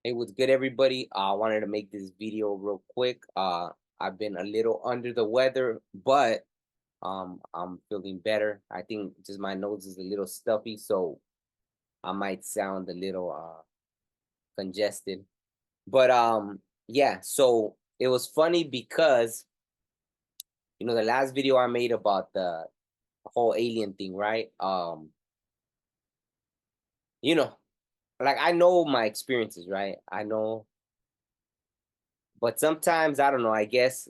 Hey, what's good, everybody? I wanted to make this video real quick. I've been a little under the weather, but I'm feeling better. I think just my nose is a little stuffy, so I might sound a little congested. But yeah. So it was funny because the last video I made about the whole alien thing, right? You know, like I know my experiences, right? I know, but sometimes I don't know. I guess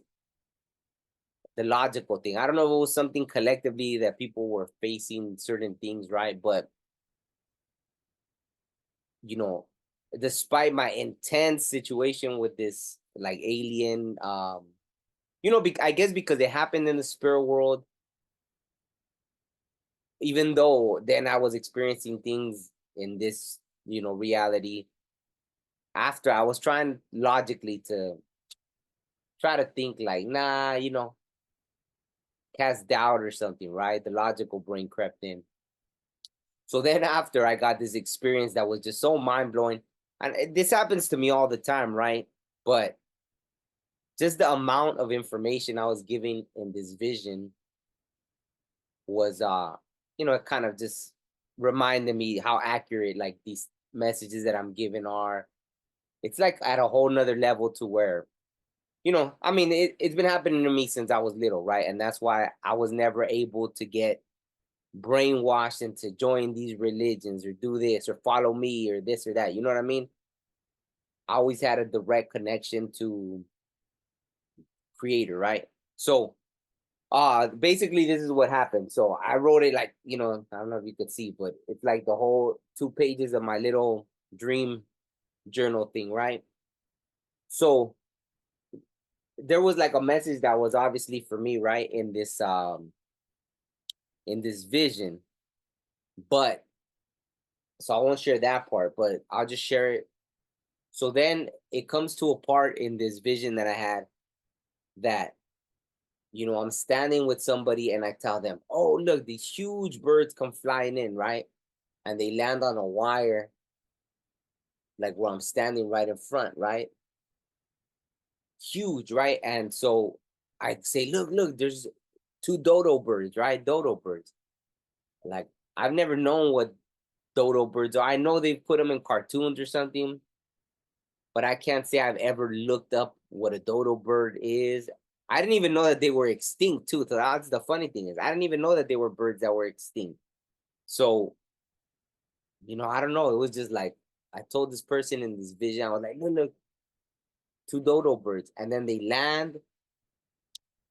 the logical thing. I don't know if it was something collectively that people were facing certain things, right? But you know, despite my intense situation with this like alien, I guess because it happened in the spirit world, even though then I was experiencing things in this, reality. After I was trying logically to try to think like, nah, cast doubt or something, right? The logical brain crept in. So then after I got this experience that was just so mind blowing, and this happens to me all the time, right? But just the amount of information I was giving in this vision was, it kind of just reminded me how accurate like these messages that I'm giving are. It's like at a whole nother level to where, I mean, it's been happening to me since I was little, right? And that's why I was never able to get brainwashed into join these religions or do this or follow me or this or that. You know what I mean? I always had a direct connection to creator, right? So basically this is what happened. So I wrote it like, I don't know if you could see, but it's like the whole 2 pages of my little dream journal thing, right? So there was like a message that was obviously for me, right, in this vision. But so I won't share that part, but I'll just share it. So then it comes to a part in this vision that I had that, I'm standing with somebody and I tell them, oh, look, these huge birds come flying in, right? And they land on a wire, like where I'm standing right in front, right? Huge, right? And so I say, look, there's two dodo birds, right? Dodo birds. Like, I've never known what dodo birds are. I know they put them in cartoons or something, but I can't say I've ever looked up what a dodo bird is. I didn't even know that they were extinct too. So that's the funny thing is I didn't even know that they were birds that were extinct. So, I don't know. It was just like I told this person in this vision, I was like, look, two dodo birds. And then they land,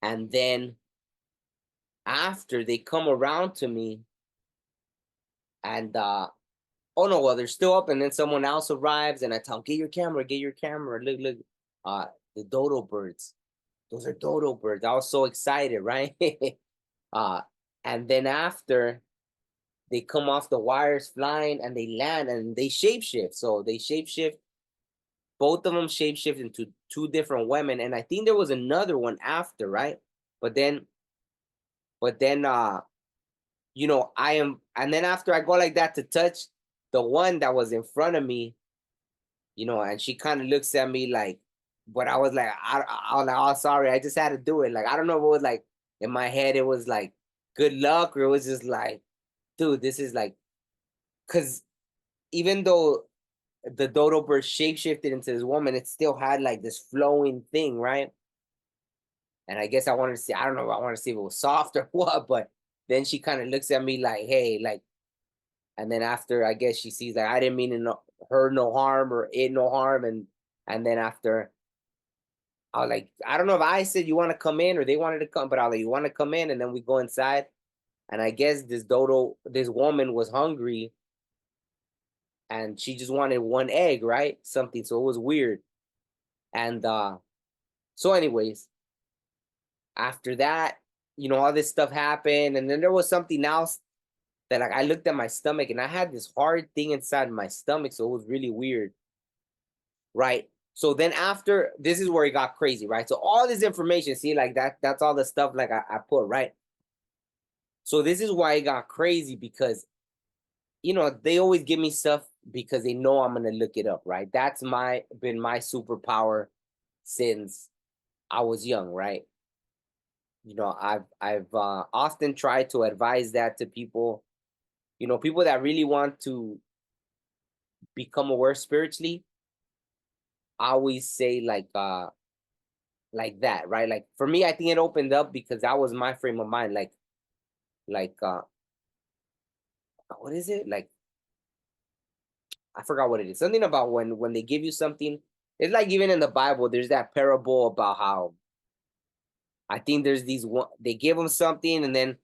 and then after they come around to me, and oh no, well, they're still up, and then someone else arrives, and I tell them, get your camera, look, uh, the dodo birds. Those are dodo birds. I was so excited, right? uh, and then after they come off the wires flying and they land and they shapeshift. So they shapeshift, both of them shapeshift into two different women. And I think there was another one after, right? But then, but then, I am, and then after I go like that to touch the one that was in front of me, and she kind of looks at me like, but I was like, I was like, oh, sorry, I just had to do it. Like, I don't know if it was like in my head, it was like good luck, or it was just like, dude, this is like, because even though the dodo bird shapeshifted into this woman, it still had like this flowing thing, right? And I guess I wanted to see, I don't know, I want to see if it was soft or what, but then she kind of looks at me like, hey, like, and then after I guess she sees like I didn't mean to her no harm or it no harm, and then after I was like, I don't know if I said you want to come in or they wanted to come, but I was like, you want to come in, and then we go inside, and I guess this woman was hungry, and she just wanted one egg, right? Something, so it was weird, and so anyways, after that, all this stuff happened, and then there was something else that like I looked at my stomach, and I had this hard thing inside my stomach, so it was really weird, right? So then after this is where it got crazy, right? So all this information, see, like that's all the stuff like I put, right? So this is why it got crazy because they always give me stuff because they know I'm gonna look it up, right? That's been my superpower since I was young, right? I've often tried to advise that to people, people that really want to become aware spiritually. I always say like that, right? Like for me, I think it opened up because that was my frame of mind. Like what is it? Like I forgot what it is. Something about when they give you something. It's like even in the Bible, there's that parable about how I think there's these one they give them something and then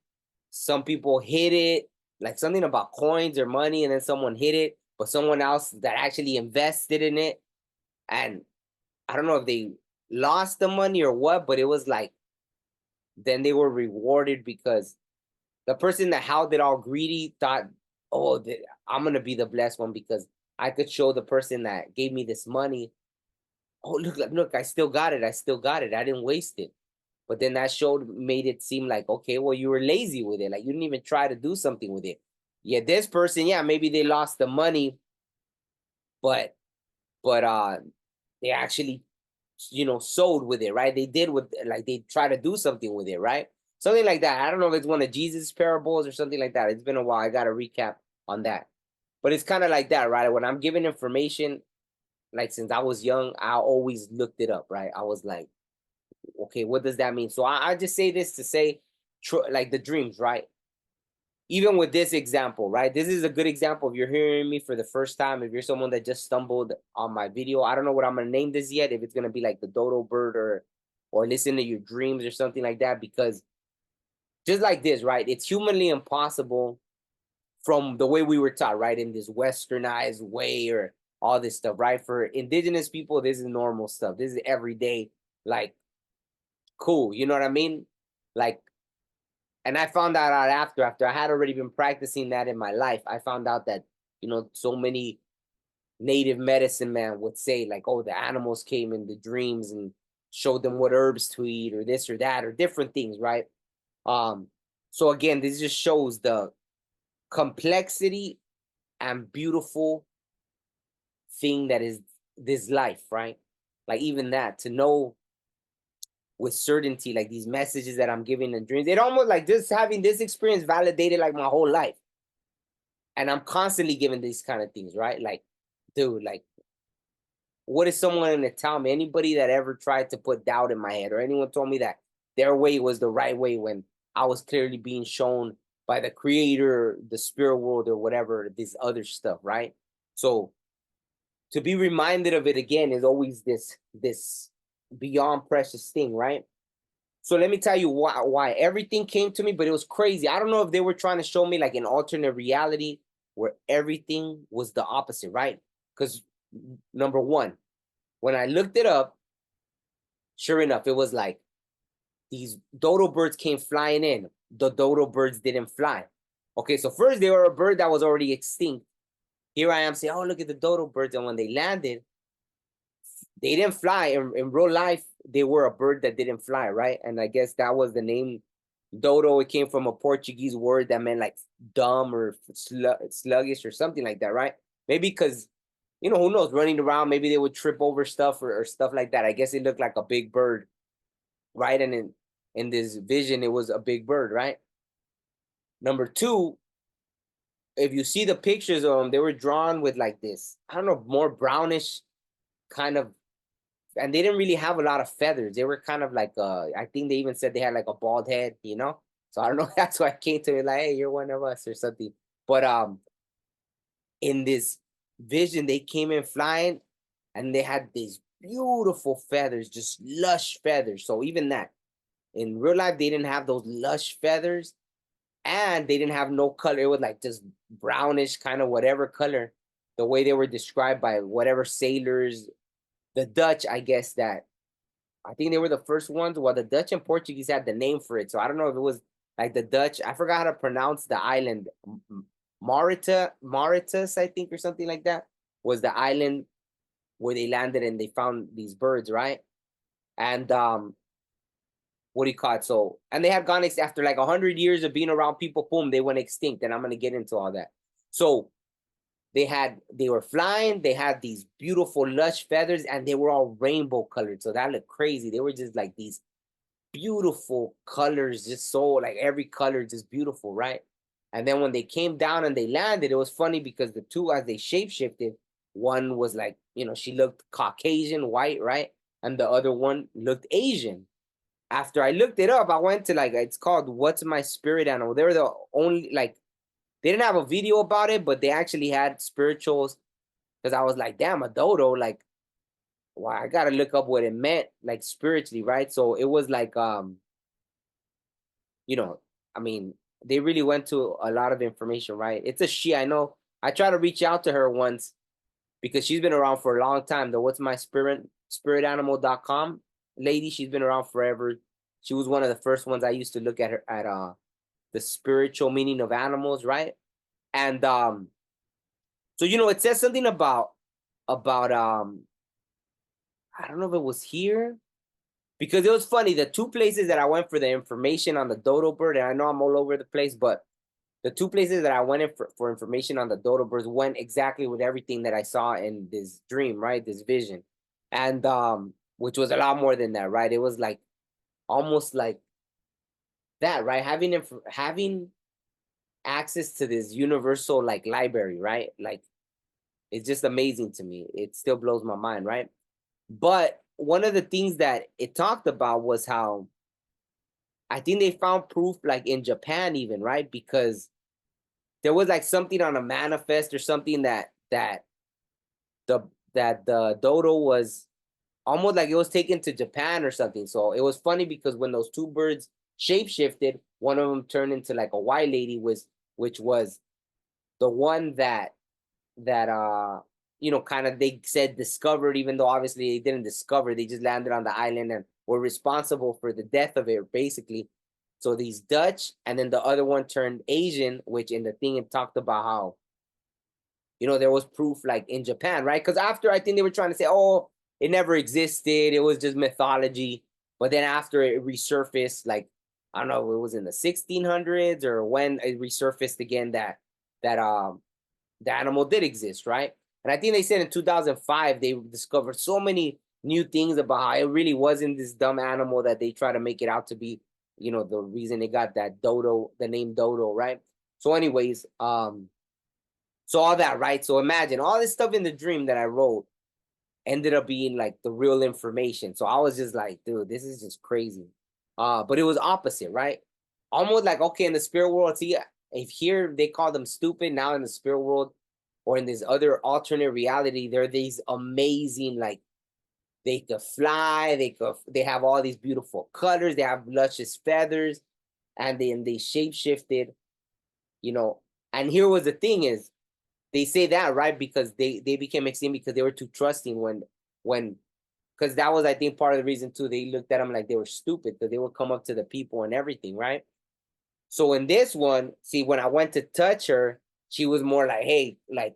some people hit it, like something about coins or money, and then someone hit it, but someone else that actually invested in it, and I don't know if they lost the money or what, but it was like then they were rewarded because the person that held it all greedy thought, oh, I'm gonna be the blessed one because I could show the person that gave me this money, oh look, I still got it, I didn't waste it. But then that made it seem like, okay, well, you were lazy with it. Like you didn't even try to do something with it. Yeah, this person, yeah, maybe they lost the money, but they actually, sold with it, right? They did like they try to do something with it, right? Something like that. I don't know if it's one of Jesus' parables or something like that. It's been a while. I got to recap on that. But it's kind of like that, right? When I'm giving information, like since I was young, I always looked it up, right? I was like, okay, what does that mean? So I just say this to say, like the dreams, right? Even with this example, right? This is a good example. If you're hearing me for the first time, if you're someone that just stumbled on my video, I don't know what I'm gonna name this yet. If it's gonna be like the dodo bird or listen to your dreams or something like that, because just like this, right? It's humanly impossible from the way we were taught, right? In this westernized way or all this stuff, right? For indigenous people, this is normal stuff. This is everyday, like cool. You know what I mean? Like, and I found that out after I had already been practicing that in my life. I found out that, so many native medicine man would say like, oh, the animals came in the dreams and showed them what herbs to eat or this or that or different things, right? So again, this just shows the complexity and beautiful thing that is this life, right? Like even that, to know with certainty, like these messages that I'm giving in dreams, it almost like just having this experience validated like my whole life. And I'm constantly giving these kind of things, right? Like, dude, like, what is someone going to tell me? Anybody that ever tried to put doubt in my head or anyone told me that their way was the right way when I was clearly being shown by the creator, the spirit world, or whatever, this other stuff, right? So to be reminded of it again is always this beyond precious thing, right? So let me tell you why everything came to me, but it was crazy. I don't know if they were trying to show me like an alternate reality where everything was the opposite, right? Because number one, when I looked it up, sure enough, it was like these dodo birds came flying in. The dodo birds didn't fly. Okay, so first they were a bird that was already extinct. Here I am saying, oh, look at the dodo birds. And when they landed, they didn't fly. In real life, they were a bird that didn't fly, right? And I guess that was the name dodo. It came from a Portuguese word that meant like dumb or sluggish or something like that, right? Maybe because, who knows, running around, maybe they would trip over stuff or stuff like that. I guess it looked like a big bird, right? And in this vision, it was a big bird, right? Number two, if you see the pictures of them, they were drawn with like this, I don't know, more brownish kind of, and they didn't really have a lot of feathers. They were kind of like, I think they even said they had like a bald head, So I don't know. That's why I came to me like, hey, you're one of us or something. But in this vision, they came in flying, and they had these beautiful feathers, just lush feathers. So even that, in real life, they didn't have those lush feathers, and they didn't have no color. It was like just brownish, kind of whatever color, the way they were described by whatever sailors, the Dutch, I guess that I think they were the first ones. Well, the Dutch and Portuguese had the name for it. So I don't know if it was like the Dutch. I forgot how to pronounce the island. Mauritius, I think, or something like that, was the island where they landed and they found these birds, right? And what do you call it? So, and they had gone after like 100 years of being around people, boom, they went extinct. And I'm gonna get into all that. So they were flying, they had these beautiful lush feathers, and they were all rainbow colored. So that looked crazy. They were just like these beautiful colors, just so like every color just beautiful, right? And then when they came down and they landed, it was funny because the two, as they shapeshifted, one was like, she looked Caucasian, white, right? And the other one looked Asian. After I looked it up, I went to like, it's called What's My Spirit Animal. They were the only, like, they didn't have a video about it, but they actually had spirituals. Because I was like, damn, a dodo, like, wow, I gotta look up what it meant, like spiritually, right? So it was like, you know, I mean, they really went to a lot of information, right? It's a she, I know. I tried to reach out to her once because she's been around for a long time. The What's My spiritanimal.com lady, she's been around forever. She was one of the first ones I used to look at her at the spiritual meaning of animals, right? And so it says something about I don't know if it was here, because it was funny. The two places that I went for the information on the dodo bird, and I know I'm all over the place, but the two places that I went in for information on the dodo birds went exactly with everything that I saw in this dream, right? This vision. And which was a lot more than that, right? It was like almost like that, right? Having access to this universal like library, right? Like, it's just amazing to me. It still blows my mind, right? But one of the things that it talked about was how I think they found proof like in Japan even, right? Because there was like something on a manifest or something the that the dodo was almost like it was taken to Japan or something. So it was funny because when those two birds shapeshifted, one of them turned into like a white lady, which was the one that kind of they said discovered, even though obviously they didn't discover, they just landed on the island and were responsible for the death of it, basically. So these Dutch, and then the other one turned Asian, which in the thing it talked about how, there was proof like in Japan, right? Because after I think they were trying to say, oh, it never existed, it was just mythology. But then after it resurfaced, like, I don't know, it was in the 1600s or when it resurfaced again that the animal did exist, right? And I think they said in 2005 they discovered so many new things about how it really wasn't this dumb animal that they try to make it out to be. The reason they got that dodo, the name dodo, right? So, anyways, so all that, right? So imagine all this stuff in the dream that I wrote ended up being like the real information. So I was just like, dude, this is just crazy. But it was opposite, right? Almost like, okay, in the spirit world, see, if here they call them stupid, now in the spirit world or in this other alternate reality, they're these amazing, like, they could fly, they have all these beautiful colors, they have luscious feathers, and then they shape shifted, you know. And here was the thing is, they say that, right? Because they became extinct because they were too trusting when because that was, I think, part of the reason too. They looked at them like they were stupid, that they would come up to the people and everything, right? So in this one, see, when I went to touch her, she was more like, hey, like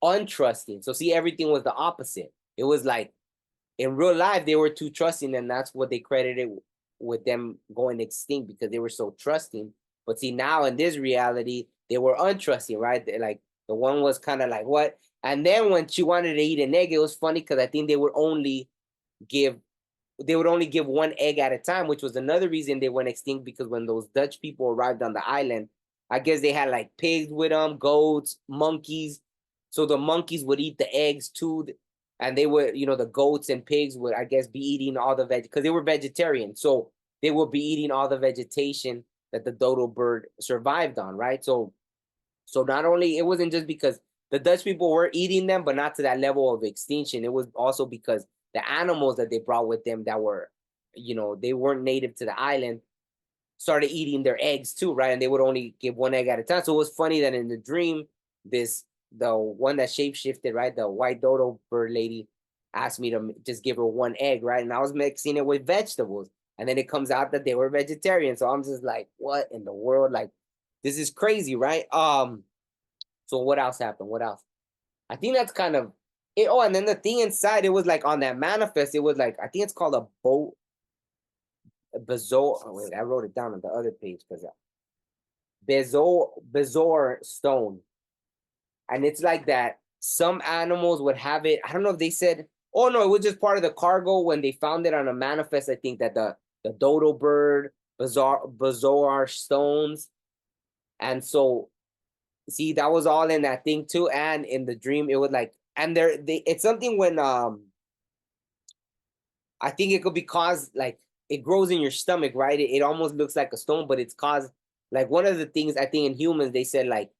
untrusting. So see, everything was the opposite. It was like in real life, they were too trusting, and that's what they credited with them going extinct because they were so trusting. But see, now in this reality, they were untrusting, right? Like the one was kind of like, what? And then when she wanted to eat an egg, it was funny because I think give they would only give one egg at a time, which was another reason they went extinct, because when those Dutch people arrived on the island, I guess they had like pigs with them, goats, monkeys. So the monkeys would eat the eggs too. And they would, the goats and pigs would, I guess, be eating all the because they were vegetarian. So they would be eating all the vegetation that the dodo bird survived on, right? So not only, it wasn't just because the Dutch people were eating them, but not to that level of extinction. It was also because the animals that they brought with them that were, they weren't native to the island, started eating their eggs too, right? And they would only give one egg at a time. So it was funny that in the dream, the one that shapeshifted, right, the white dodo bird lady, asked me to just give her one egg, right? And I was mixing it with vegetables. And then it comes out that they were vegetarian. So I'm just like, what in the world? Like, this is crazy, right? So what else happened? What else? I think that's kind of it. Oh, and then the thing inside, it was like on that manifest, it was like, I think it's called a boat, a bezoar. Oh, wait, I wrote it down on the other page because bezoar stone. and it's like that some animals would have it. I don't know if they said, oh no, it was just part of the cargo when they found it on a manifest. I think that the dodo bird, bazaar stones, and so see that was all in that thing too. And in the dream, it was like, and it's something when I think it could be caused like it grows in your stomach, right? It almost looks like a stone, but it's caused like one of the things I think in humans they said like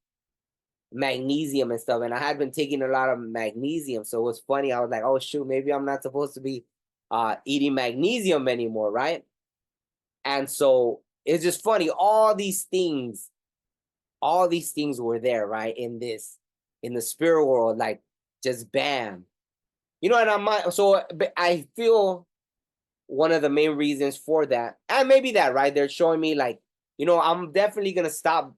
magnesium and stuff, and I had been taking a lot of magnesium, so it was funny. I was like, oh shoot, maybe I'm not supposed to be eating magnesium anymore, right? And so it's just funny. All these things were there, right? In the spirit world, like just bam, and I feel one of the main reasons for that, and maybe that, right? They're showing me like, I'm definitely gonna stop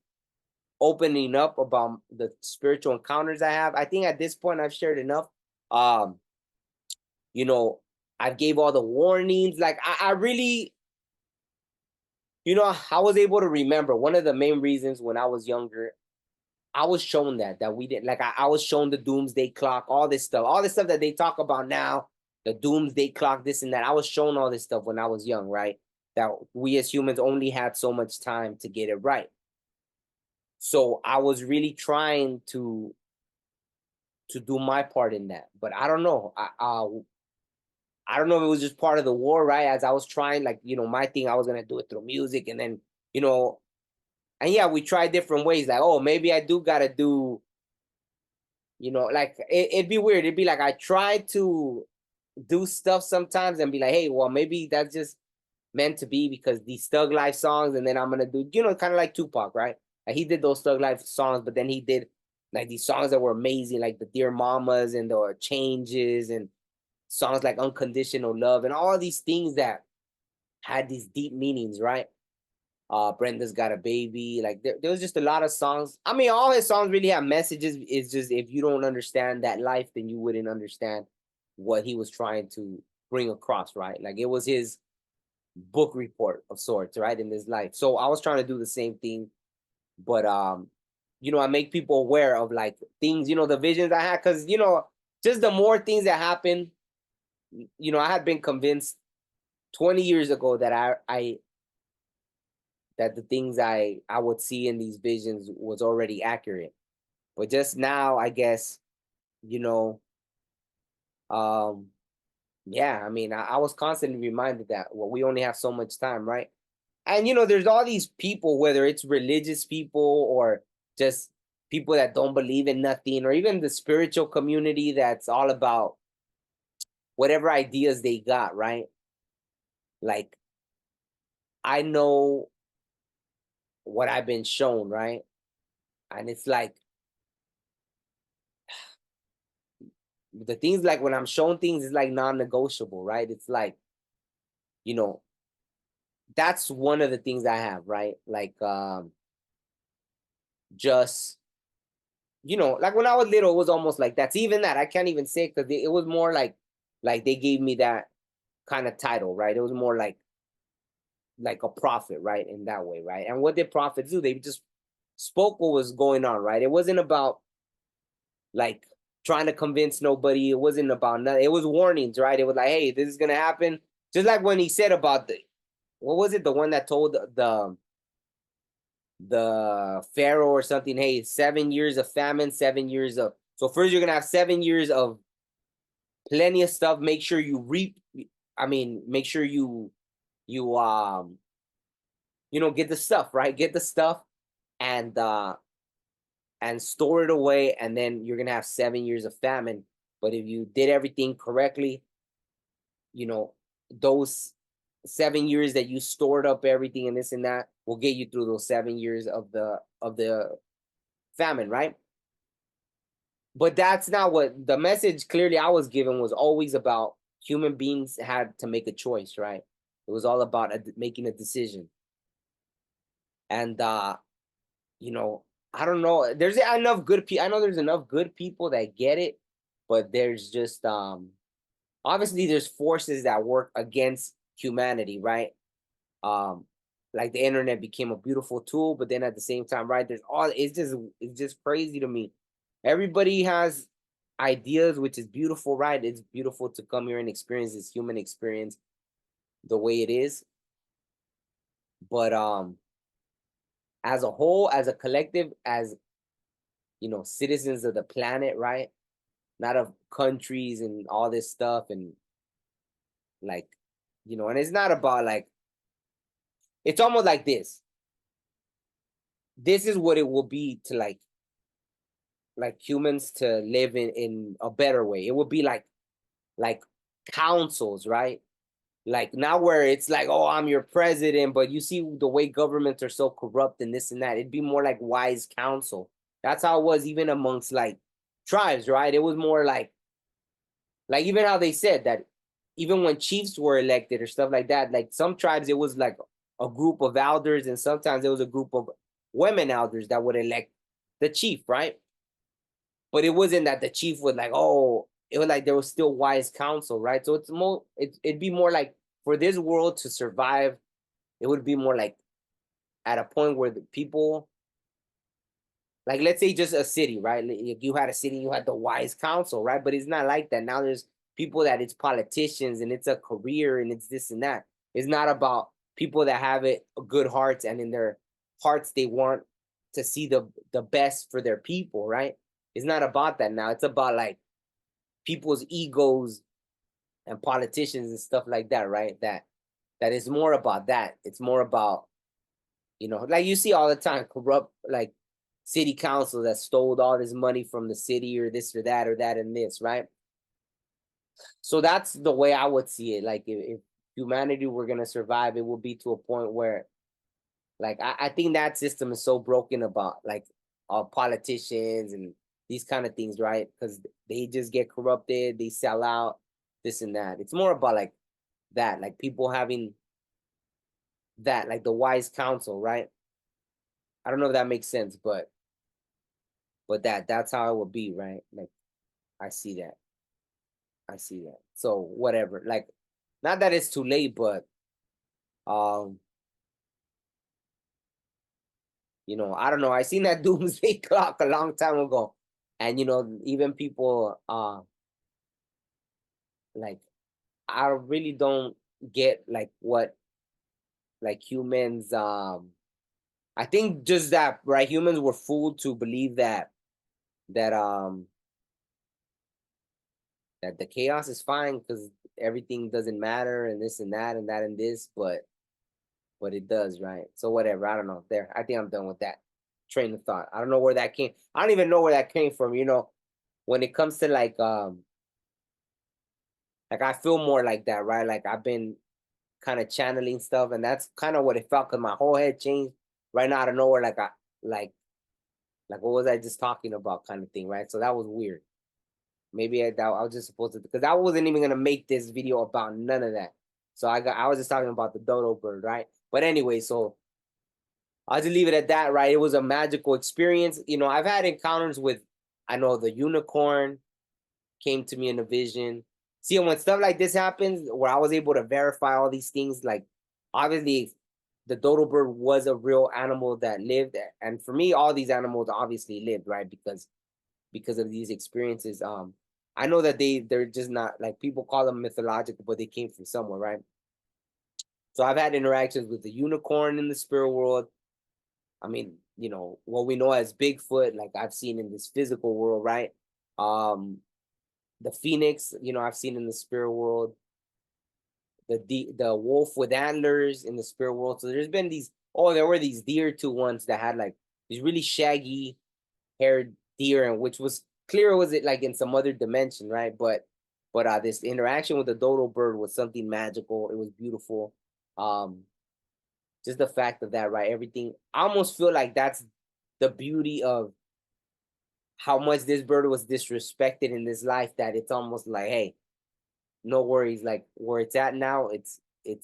opening up about the spiritual encounters I have. I think at this point I've shared enough. Um, you know, I gave all the warnings. Like I really, I was able to remember one of the main reasons when I was younger, I was shown that we didn't like I was shown the doomsday clock, all this stuff that they talk about now, the doomsday clock, this and that. I was shown all this stuff when I was young, right? That we as humans only had so much time to get it right. So I was really trying to do my part in that. But I don't know. I don't know if it was just part of the war, right? As I was trying, like, my thing, I was gonna do it through music, and then, and yeah, we tried different ways. Like, oh, maybe I do gotta do, like it'd be weird. It'd be like I try to do stuff sometimes and be like, hey, well, maybe that's just meant to be because these Thug Life songs, and then I'm gonna do, kind of like Tupac, right? Like he did those Thug Life songs, but then he did like these songs that were amazing, like the Dear Mamas and the Changes and songs like Unconditional Love and all these things that had these deep meanings, right? Brenda's Got a Baby. Like there was just a lot of songs. I mean, all his songs really have messages. It's just if you don't understand that life, then you wouldn't understand what he was trying to bring across, right? Like it was his book report of sorts, right, in his life. So I was trying to do the same thing, but I make people aware of like things, the visions I had, because just the more things that happen, I had been convinced 20 years ago that I that the things I would see in these visions was already accurate. But just now, I guess, you know, um, yeah, I mean, I was constantly reminded that well, we only have so much time, right? And there's all these people, whether it's religious people or just people that don't believe in nothing, or even the spiritual community that's all about whatever ideas they got, right? Like I know what I've been shown, right? And it's like the things like when I'm shown things is like non-negotiable, right? It's like, you know, that's one of the things I have, right? Like just like when I was little, it was almost like that's even that. I can't even say because it was more like they gave me that kind of title, right? It was more like a prophet, right? In that way, right? And what did prophets do? They just spoke what was going on, right? It wasn't about like trying to convince nobody. It wasn't about nothing. It was warnings, right? It was like, hey, this is gonna happen. Just like when he said about what was it? The one that told the Pharaoh or something, hey, 7 years of famine, 7 years of so first you're gonna have 7 years of plenty of stuff. Make sure you reap. I mean, make sure you get the stuff, right? Get the stuff and store it away, and then you're gonna have 7 years of famine. But if you did everything correctly, those 7 years that you stored up everything and this and that will get you through those 7 years of the famine, right? But that's not what the message clearly I was given was always about. Human beings had to make a choice, right? It was all about making a decision. And you know, I don't know. There's enough good people. I know there's enough good people that get it, but there's just obviously there's forces that work against humanity, right? Um, like the internet became a beautiful tool, but then at the same time, right? There's all it's just crazy to me everybody has ideas, which is beautiful, right? It's beautiful to come here and experience this human experience the way it is. But as a whole, as a collective, as citizens of the planet, right? Not of countries and all this stuff, and like, and it's not about like, it's almost like this. This is what it will be to like humans to live in a better way. It would be like councils, right? Like not where it's like, oh, I'm your president, but you see the way governments are so corrupt and this and that. It'd be more like wise counsel. That's how it was even amongst like tribes, right? It was more like even how they said that even when chiefs were elected or stuff like that, like some tribes it was like a group of elders, and sometimes it was a group of women elders that would elect the chief, right? But it wasn't that the chief was like, oh, it was like there was still wise counsel, right? So it'd be more like for this world to survive, it would be more like at a point where the people, like let's say just a city, right? If you had a city, you had the wise counsel, right? But it's not like that. Now there's people that it's politicians and it's a career and it's this and that. It's not about people that have it good hearts, and in their hearts they want to see the best for their people, right? It's not about that now. It's about like people's egos and politicians and stuff like that, right? That is more about that. It's more about, like you see all the time, corrupt like city council that stole all this money from the city or this or that and this, right? So that's the way I would see it. Like if humanity were gonna survive, it would be to a point where like I think that system is so broken about like politicians and these kind of things, right? Because they just get corrupted, they sell out, this and that. It's more about like that, like people having that, like the wise counsel, right? I don't know if that makes sense, but that's how it would be, right? Like I see that. I see that. So whatever. Like not that it's too late, but um, I don't know. I seen that doomsday clock a long time ago. And even people like I really don't get like what like humans I think just that, right? Humans were fooled to believe that that the chaos is fine because everything doesn't matter and this and that and that and this, but it does, right? So whatever, I don't know. There, I think I'm done with that train of thought. I don't know where that came. I don't even know where that came from. When it comes to like I feel more like that, right? Like I've been kind of channeling stuff, and that's kind of what it felt because my whole head changed right now out of nowhere. Like like what was I just talking about, kind of thing, right? So that was weird. Maybe I was just supposed to, because I wasn't even gonna make this video about none of that. So I was just talking about the dodo bird, right? But anyway, so I'll just leave it at that, right? It was a magical experience. I've had encounters with, I know the unicorn came to me in a vision. See, when stuff like this happens, where I was able to verify all these things, like obviously the dodo bird was a real animal that lived, and for me, all these animals obviously lived, right? Because of these experiences. I know that they're just not like people call them mythological, but they came from somewhere, right? So I've had interactions with the unicorn in the spirit world. I mean, what we know as Bigfoot, like I've seen in this physical world, right? Um, the phoenix, I've seen in the spirit world. The wolf with antlers in the spirit world. So there's been these. Oh, there were these deer too ones that had like these really shaggy haired deer, and which was clear was it like in some other dimension, right? But this interaction with the dodo bird was something magical. It was beautiful. Um, just the fact of that, right? Everything. I almost feel like that's the beauty of how much this bird was disrespected in this life, that it's almost like, hey, no worries. Like where it's at now, it's it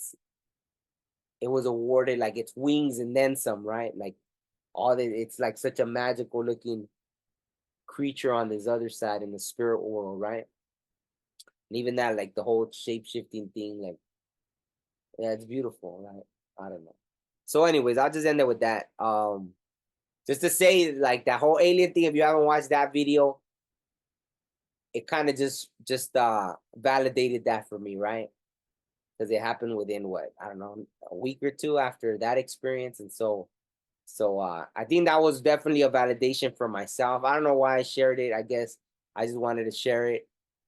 was awarded like its wings and then some, right? Like it's like such a magical looking creature on this other side in the spirit world, right? And even that, like the whole shape shifting thing, like yeah, it's beautiful, right? I don't know. So, anyways, I'll just end it with that. just to say, like, that whole alien thing, if you haven't watched that video, it kind of just validated that for me, right? Because it happened within what, I don't know, a week or two after that experience. And so I think that was definitely a validation for myself. I don't know why I shared it. I guess I just wanted to share it.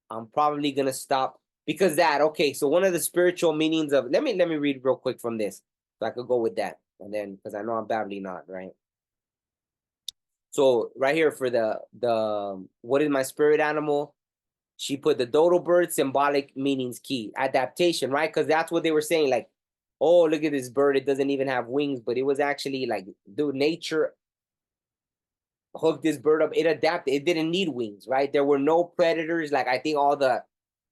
I'm probably gonna stop because that, okay, so one of the spiritual meanings of, let me read real quick from this. So I could go with that. And then because I know I'm babbling on, right? So right here for the what is my spirit animal? She put the dodo bird, symbolic meanings key. Adaptation, right? Because that's what they were saying. Like, oh, look at this bird. It doesn't even have wings, but it was actually like, dude, nature hooked this bird up. It adapted. It didn't need wings, right? There were no predators. Like, I think all the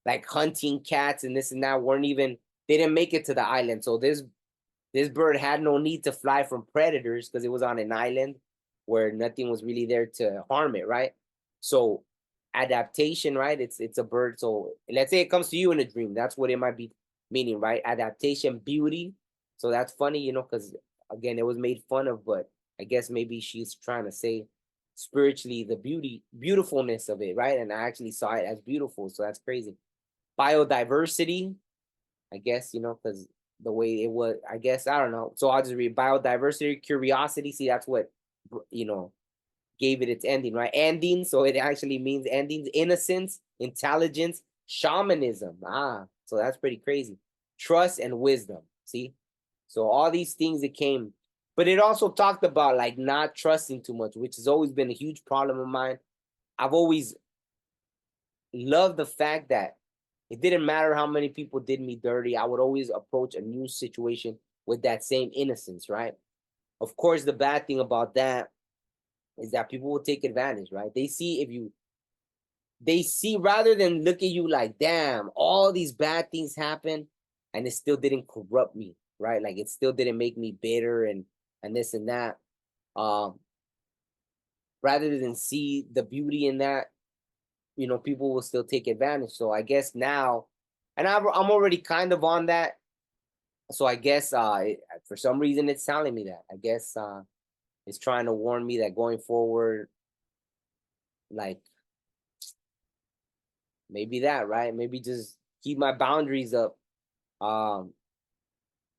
like hunting cats and this and that weren't even, they didn't make it to the island. So this bird had no need to fly from predators because it was on an island where nothing was really there to harm it, right? So adaptation, right? It's a bird. So let's say it comes to you in a dream. That's what it might be meaning, right? Adaptation, beauty. So that's funny, because again, it was made fun of, but I guess maybe she's trying to say spiritually the beautifulness of it, right? And I actually saw it as beautiful. So that's crazy. Biodiversity, I guess, because the way it was, I guess, I don't know. So I'll just read biodiversity, curiosity. See, that's what, gave it its ending, right? Ending. So it actually means endings, innocence, intelligence, shamanism. So that's pretty crazy. Trust and wisdom. See? So all these things that came, but it also talked about like not trusting too much, which has always been a huge problem of mine. I've always loved the fact that it didn't matter how many people did me dirty. I would always approach a new situation with that same innocence, right? Of course, the bad thing about that is that people will take advantage, right? They see rather than look at you like, damn, all these bad things happen and it still didn't corrupt me, right? Like it still didn't make me bitter and this and that. Um, Rather than see the beauty in that, people will still take advantage. So I guess now, and I'm already kind of on that. So I guess for some reason it's telling me that. I guess it's trying to warn me that going forward, like maybe that, right? Maybe just keep my boundaries up. Um,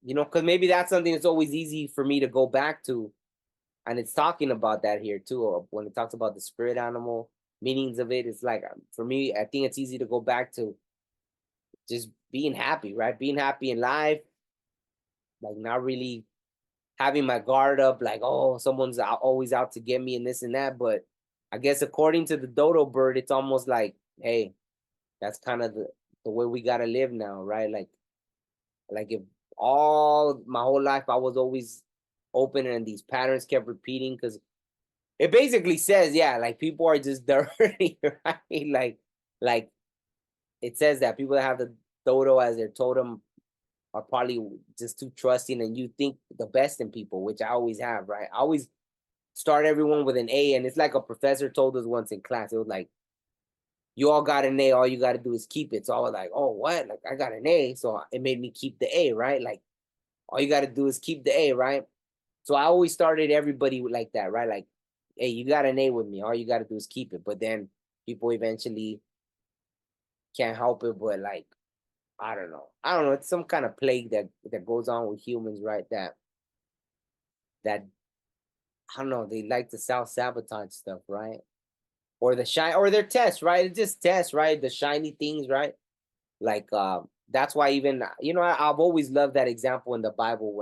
because maybe that's something that's always easy for me to go back to. And it's talking about that here too. When it talks about the spirit animal meanings of it, it's like for me, I think it's easy to go back to just being happy, right? Being happy in life, like not really having my guard up, like, oh, someone's always out to get me and this and that. But I guess according to the dodo bird, it's almost like, hey, that's kind of the way we gotta live now, right? Like if all my whole life I was always open and these patterns kept repeating, because it basically says, yeah, like people are just dirty, right? Like it says that people that have the dodo as their totem are probably just too trusting and you think the best in people, which I always have, right? I always start everyone with an A, and it's like a professor told us once in class. It was like, you all got an A, all you got to do is keep it. So I was like, oh, what? Like I got an A. So it made me keep the A, right? Like all you got to do is keep the A, right? So I always started everybody like that, right? Like, hey, you got an A with me. All you got to do is keep it. But then people eventually can't help it. But like, I don't know. I don't know. It's some kind of plague that goes on with humans, right? That I don't know. They like to self-sabotage stuff, right? Or the shine, or their tests, right? It's just tests, right? The shiny things, right? Like that's why even I've always loved that example in the Bible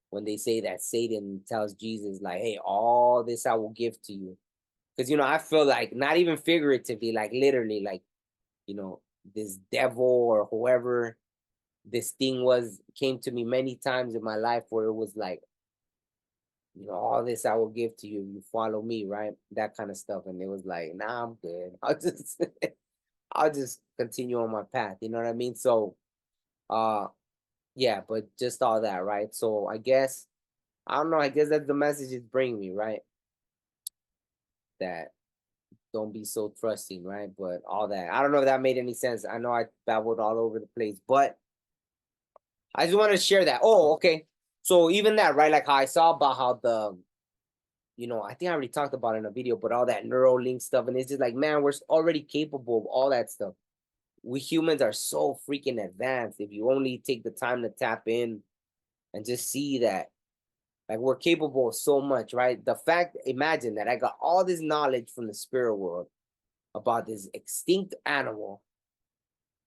when they say that Satan tells Jesus like, hey, all this I will give to you. Because I feel like not even figuratively, like literally, like, this devil or whoever this thing was came to me many times in my life where it was like, all this I will give to you, you follow me, right? That kind of stuff. And it was like, nah, I'm good. I'll just continue on my path. You know what I mean? So yeah, but just all that, right? So I guess I don't know, I guess that's the message it's bringing me, right? That don't be so trusting, right? But all that. I don't know if that made any sense. I know I babbled all over the place, but I just wanted to share that. Oh, okay. So even that, right? Like how I saw about how I think I already talked about it in a video, but all that Neuralink stuff, and it's just like, man, we're already capable of all that stuff. We humans are so freaking advanced. If you only take the time to tap in and just see that, like, we're capable of so much, right? The fact, imagine that I got all this knowledge from the spirit world about this extinct animal,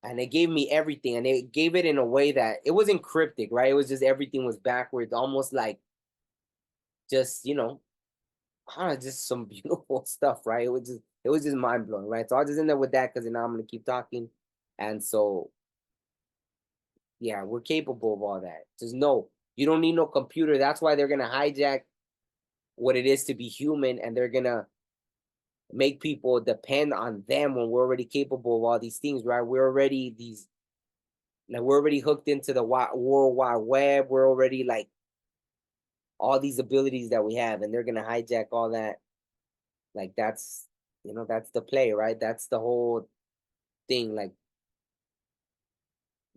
and they gave me everything, and they gave it in a way that it wasn't cryptic, right? It was just everything was backwards, almost like just I don't know, just some beautiful stuff, right? It was just mind blowing, right? So I'll just end up with that because now I'm gonna keep talking. And so yeah, we're capable of all that. Just know you don't need no computer. That's why they're gonna hijack what it is to be human, and they're gonna make people depend on them when we're already capable of all these things, right? We're already these like we're already hooked into the World Wide Web. We're already like all these abilities that we have, and they're gonna hijack all that. Like that's the play, right? That's the whole thing. Like,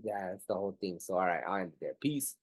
yeah, that's the whole thing. So all right, I'll end there. Peace.